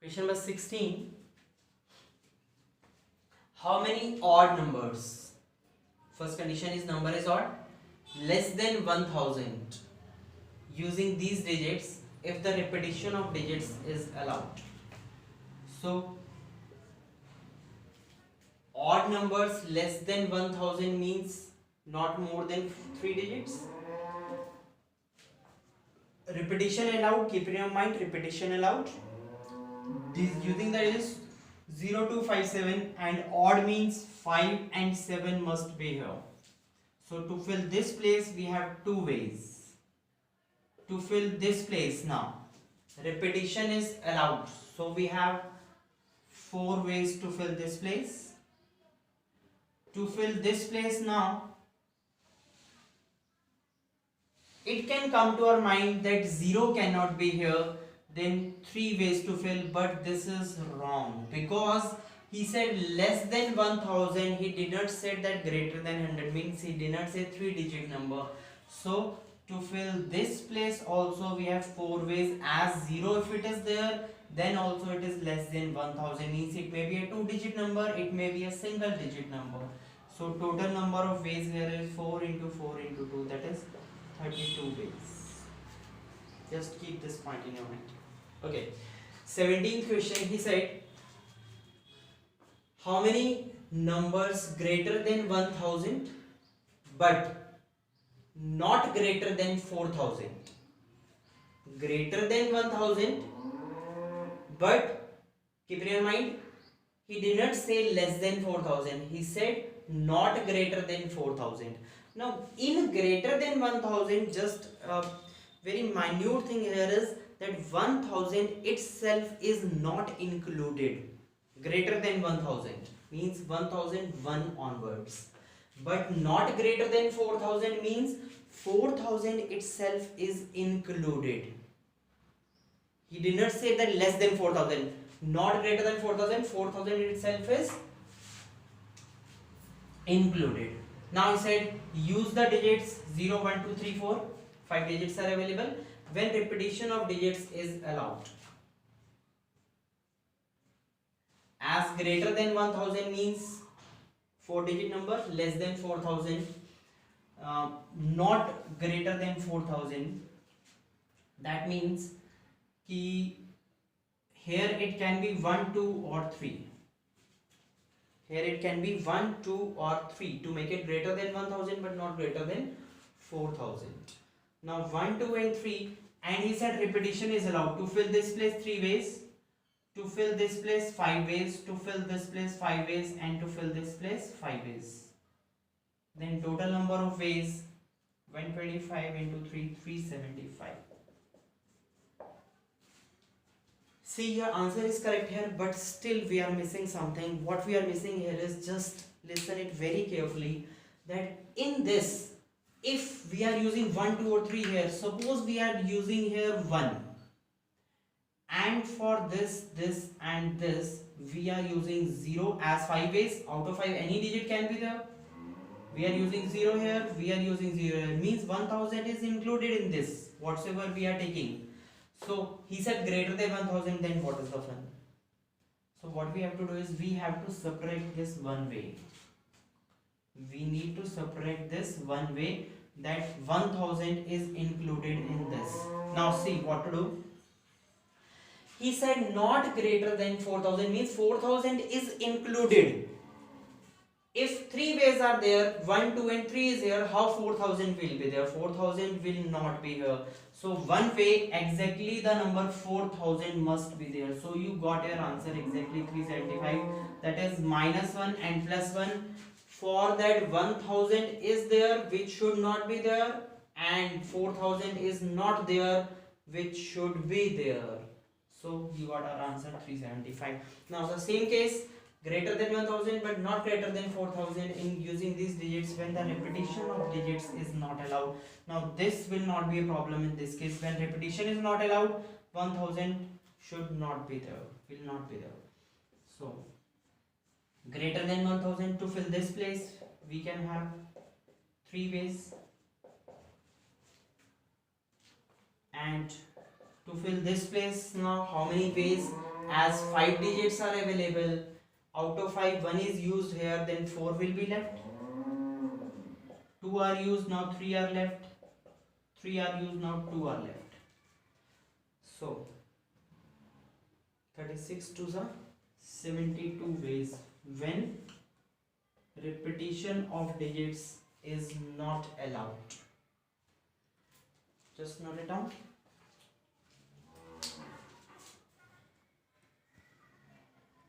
Question number 16. How many odd numbers? First condition is number is odd, less than 1000. Using these digits, if the repetition of digits is allowed. So, odd numbers less than 1000 means not more than 3 digits. Repetition allowed, keep in your mind, repetition allowed. Using the digits 0 to 57, and odd means 5 and 7 must be here. So to fill this place we have two ways. To fill this place now, repetition is allowed. So we have 4 ways to fill this place. To fill this place now, it can come to our mind that 0 cannot be here, then 3 ways to fill, but this is wrong because he said less than 1000. He did not say that greater than 100, means he did not say 3-digit number. So to fill this place also we have 4 ways. As 0 if it is there, then also it is less than 1000, means it may be a 2-digit number, it may be a single digit number. So total number of ways here is 4 into 4 into 2, that is 32 ways. Just keep this point in your mind. Okay. 17th question, he said, how many numbers greater than 1000 but not greater than 4000? Greater than 1000, but keep in your mind, he did not say less than 4000, he said not greater than 4000. Now in greater than 1000, just a very minute thing here is that 1000 itself is not included. Greater than 1000 means 1001 onwards, but not greater than 4000 means 4000 itself is included. He did not say that less than 4000, not greater than 4000, 4000 itself is included. Now he said use the digits 0, 1, 2, 3, 4, 5 digits are available when repetition of digits is allowed. As greater than 1000 means 4-digit number, less than 4000, not greater than 4000, that means कि here it can be 1, 2 or 3. Here it can be 1, 2 or 3 to make it greater than 1000 but not greater than 4000. Now 1, 2 and 3, and he said repetition is allowed. To fill this place 3 ways, to fill this place 5 ways, to fill this place 5 ways, and to fill this place 5 ways. Then total number of ways 125 into 3, 375. See, your answer is correct here, but still we are missing something. What we are missing here is, just listen it very carefully, that in this, if we are using 1, 2 or 3 here, suppose we are using here 1, and for this, this and this we are using 0 as 5 ways. Out of 5 any digit can be there. We are using 0 here, we are using 0 here, means 1000 is included in this whatsoever we are taking. So he said greater than 1000, then what is the fun? So what we have to do is we have to subtract this one way. We need to subtract this one way, that 1000 is included in this. Now see what to do. He said not greater than 4000 means 4000 is included. If 3 ways are there, 1, 2 and 3 is here, how 4000 will be there? 4000 will not be here. So one way, exactly the number 4000 must be there. So you got your answer exactly 375. That is -1 and +1. For that 1000 is there which should not be there, and 4000 is not there which should be there. So you got our answer 375. Now the same case, greater than 1000 but not greater than 4000, in using these digits when the repetition of digits is not allowed. Now this will not be a problem in this case. When repetition is not allowed, 1000 should not be there, will not be there. So greater than 1000, to fill this place we can have 3 ways, and to fill this place. Now how many ways? As 5 digits are available, out of 5 1 is used here, then 4 will be left. 2 are used, now 3 are left. 3 are used, now 2 are left. So 36 to the 72 ways when repetition of digits is not allowed. Just note it down.